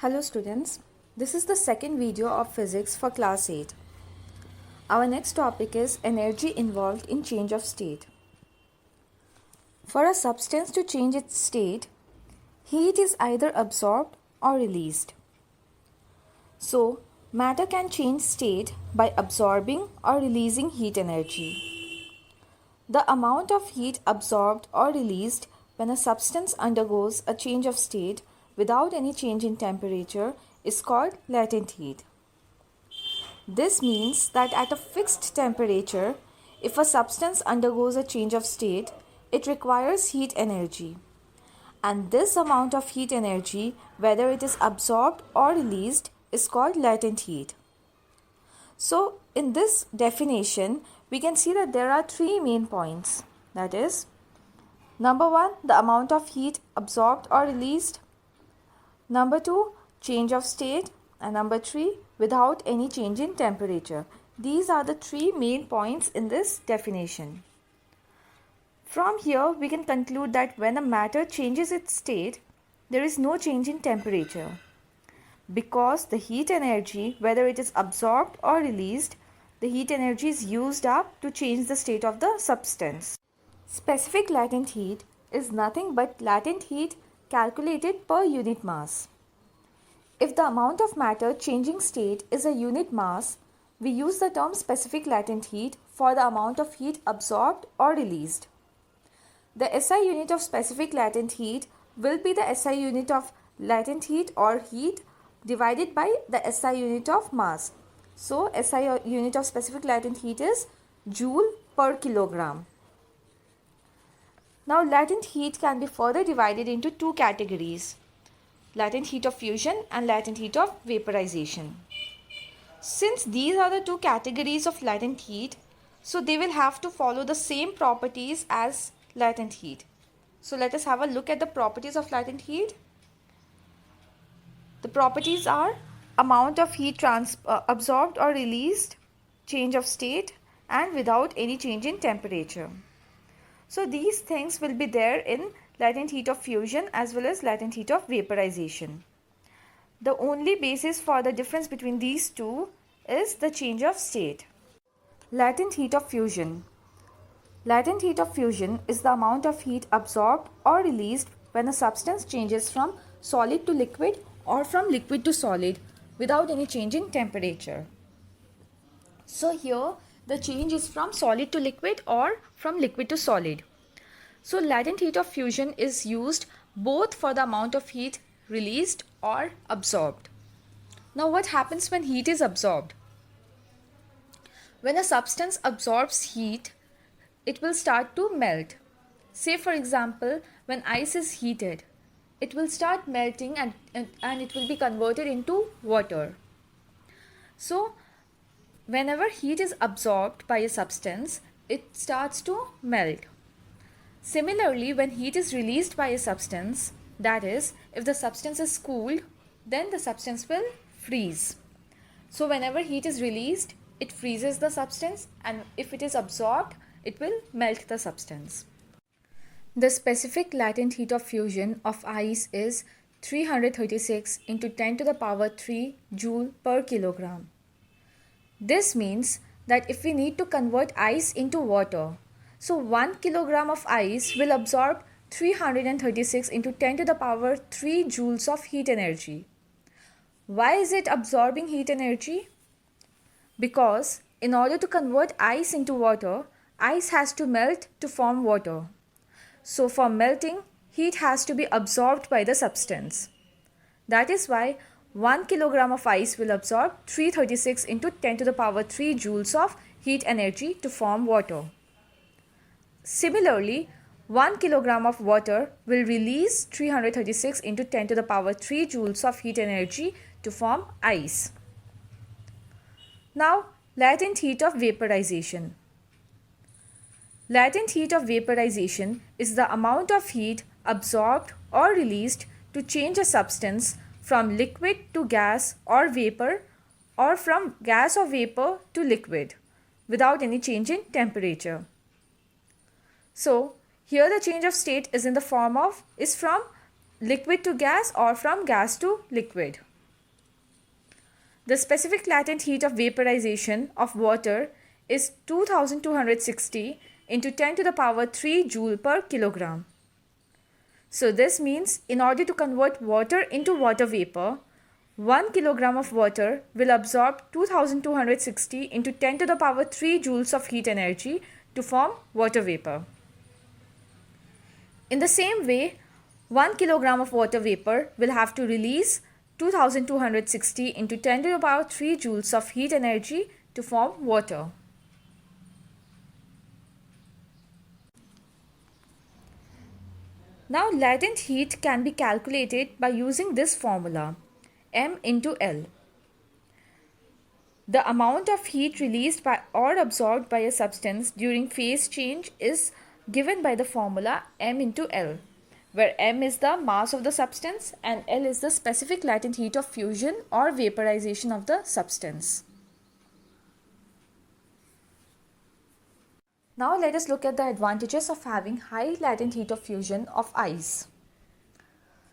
Hello students, this is the second video of physics for class 8. Our next topic is energy involved in change of state. For a substance to change its state, heat is either absorbed or released. So, matter can change state by absorbing or releasing heat energy. The amount of heat absorbed or released when a substance undergoes a change of state without any change in temperature is called latent heat. This means that at a fixed temperature, if a substance undergoes a change of state, it requires heat energy. And this amount of heat energy, whether it is absorbed or released, is called latent heat. So, in this definition, we can see that there are three main points. That is, number one, the amount of heat absorbed or released. Number two, change of state. And number three, without any change in temperature. These are the three main points in this definition. From here, we can conclude that when a matter changes its state, there is no change in temperature, because the heat energy, whether it is absorbed or released, the heat energy is used up to change the state of the substance. Specific latent heat is nothing but latent heat calculated per unit mass. If the amount of matter changing state is a unit mass, we use the term specific latent heat for the amount of heat absorbed or released. The SI unit of specific latent heat will be the SI unit of latent heat or heat divided by the SI unit of mass. So, SI unit of specific latent heat is joule per kilogram. Now, latent heat can be further divided into two categories: latent heat of fusion and latent heat of vaporization. Since these are the two categories of latent heat, so they will have to follow the same properties as latent heat. So let us have a look at the properties of latent heat. The properties are amount of heat absorbed or released, change of state, and without any change in temperature. So these things will be there in latent heat of fusion as well as latent heat of vaporization. The only basis for the difference between these two is the change of state. Latent heat of fusion. Latent heat of fusion is the amount of heat absorbed or released when a substance changes from solid to liquid or from liquid to solid without any change in temperature. So here the change is from solid to liquid or from liquid to solid. So latent heat of fusion is used both for the amount of heat released or absorbed. Now what happens when heat is absorbed? When a substance absorbs heat, it will start to melt. Say for example, when ice is heated, it will start melting and it will be converted into water. So whenever heat is absorbed by a substance, it starts to melt. Similarly, when heat is released by a substance, that is, if the substance is cooled, then the substance will freeze. So whenever heat is released, it freezes the substance, and if it is absorbed, it will melt the substance. The specific latent heat of fusion of ice is 336 into 10 to the power 3 joule per kilogram. This means that if we need to convert ice into water, so 1 kilogram of ice will absorb 336 into 10 to the power 3 joules of heat energy. Why is it absorbing heat energy? Because in order to convert ice into water, ice has to melt to form water. So for melting, heat has to be absorbed by the substance. That is why 1 kilogram of ice will absorb 336 into 10 to the power 3 joules of heat energy to form water. Similarly, 1 kilogram of water will release 336 into 10 to the power 3 joules of heat energy to form ice. Now, latent heat of vaporization. Latent heat of vaporization is the amount of heat absorbed or released to change a substance from liquid to gas or vapor, or from gas or vapor to liquid without any change in temperature. So here the change of state is in the form of from liquid to gas or from gas to liquid. The specific latent heat of vaporization of water is 2260 into 10 to the power 3 joule per kilogram. So this means in order to convert water into water vapor, 1 kilogram of water will absorb 2260 into 10 to the power 3 joules of heat energy to form water vapor. In the same way, 1 kilogram of water vapor will have to release 2260 into 10 to the power 3 joules of heat energy to form water. Now latent heat can be calculated by using this formula, M into L. The amount of heat released by or absorbed by a substance during phase change is given by the formula M into L, where M is the mass of the substance and L is the specific latent heat of fusion or vaporization of the substance. Now let us look at the advantages of having high latent heat of fusion of ice.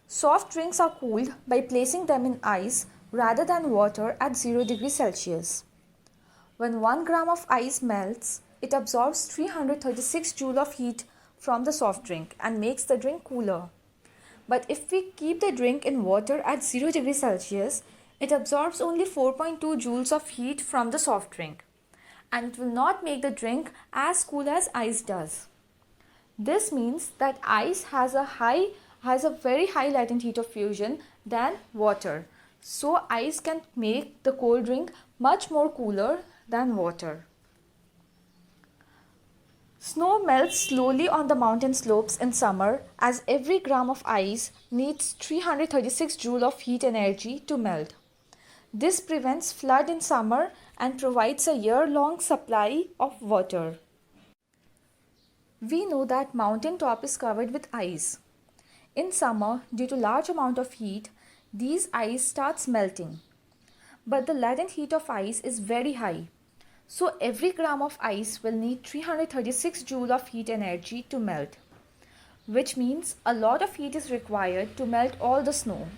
Soft drinks are cooled by placing them in ice rather than water at 0 degrees Celsius. When 1 gram of ice melts, it absorbs 336 joule of heat from the soft drink and makes the drink cooler. But if we keep the drink in water at 0 degrees Celsius, it absorbs only 4.2 joules of heat from the soft drink, and it will not make the drink as cool as ice does. This means that ice has a very high latent heat of fusion than water. So ice can make the cold drink much more cooler than water. Snow melts slowly on the mountain slopes in summer as every gram of ice needs 336 joule of heat energy to melt. This prevents flood in summer and provides a year-long supply of water. We know that mountain top is covered with ice. In summer, due to large amount of heat, these ice starts melting. But the latent heat of ice is very high. So every gram of ice will need 336 joule of heat energy to melt, which means a lot of heat is required to melt all the snow.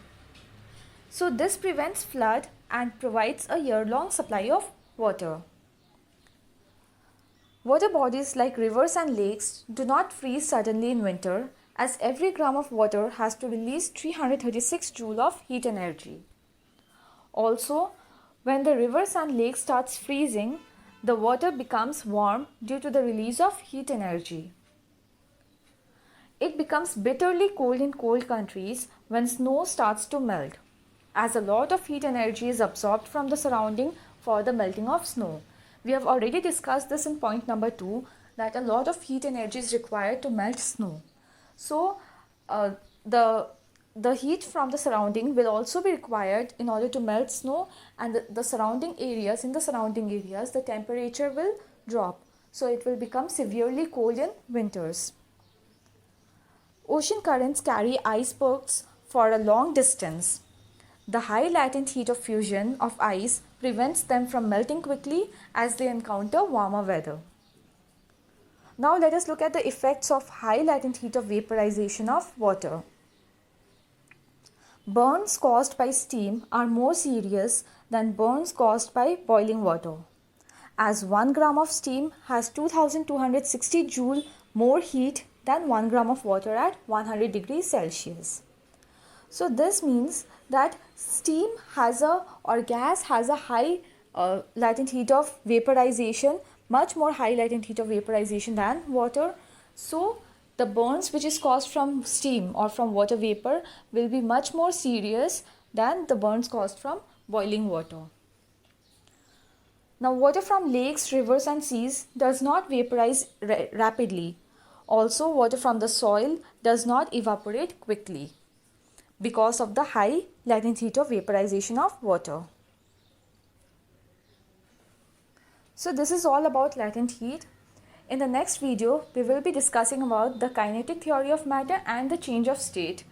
So this prevents flood and provides a year-long supply of water. Water bodies like rivers and lakes do not freeze suddenly in winter, as every gram of water has to release 336 joule of heat energy. Also, when the rivers and lakes starts freezing, the water becomes warm due to the release of heat energy. It becomes bitterly cold in cold countries when snow starts to melt, as a lot of heat energy is absorbed from the surrounding for the melting of snow. We have already discussed this in point number 2, that a lot of heat energy is required to melt snow. So the heat from the surrounding will also be required in order to melt snow, and in the surrounding areas, the temperature will drop. So it will become severely cold in winters. Ocean currents carry icebergs for a long distance. The high latent heat of fusion of ice prevents them from melting quickly as they encounter warmer weather. Now let us look at the effects of high latent heat of vaporization of water. Burns caused by steam are more serious than burns caused by boiling water, as 1 gram of steam has 2260 joule more heat than 1 gram of water at 100 degrees Celsius. So this means that steam or gas has a high latent heat of vaporization, much more high latent heat of vaporization than water. So the burns which is caused from steam or from water vapor will be much more serious than the burns caused from boiling water. Now water from lakes, rivers and seas does not vaporize rapidly. Also, water from the soil does not evaporate quickly because of the high latent heat of vaporization of water. So this is all about latent heat. In the next video, we will be discussing about the kinetic theory of matter and the change of state.